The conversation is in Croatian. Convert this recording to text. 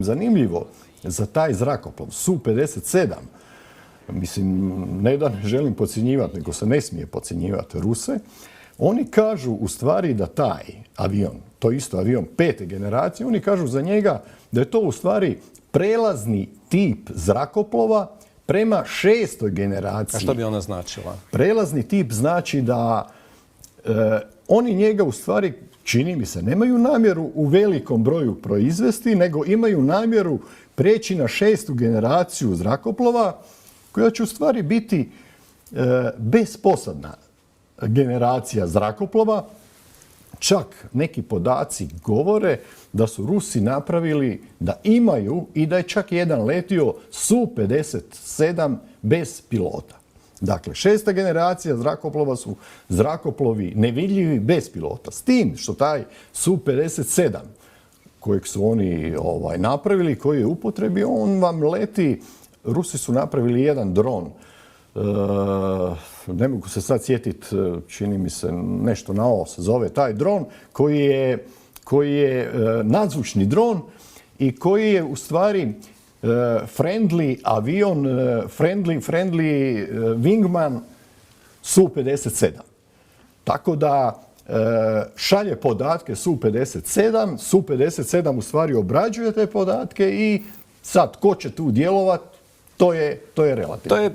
zanimljivo za taj zrakoplov Su-57, mislim, ne da ne želim podcjenjivati, nego se ne smije podcjenjivati Ruse, oni kažu u stvari da taj avion, to isto avion 5. generacije, oni kažu za njega da je to u stvari prelazni tip zrakoplova prema 6. generaciji. A što bi ona značila? Prelazni tip znači da oni njega u stvari, čini mi se, nemaju namjeru u velikom broju proizvesti, nego imaju namjeru preći na 6. generaciju zrakoplova, koja će u stvari biti besposadna generacija zrakoplova. Čak neki podaci govore da su Rusi napravili da imaju i da je čak jedan letio Su-57 bez pilota. Dakle, 6. generacija zrakoplova su zrakoplovi nevidljivi bez pilota. S tim što taj Su-57 kojeg su oni napravili, koji je u upotrebi, on vam leti. Rusi su napravili jedan dron, ne mogu se sad sjetiti, čini mi se nešto na ovo se zove taj dron, koji je nadzvučni dron i koji je u stvari friendly avion, friendly wingman Su-57. Tako da šalje podatke Su-57, Su-57 u stvari obrađuje te podatke i sad ko će tu djelovati, to je relativno. To je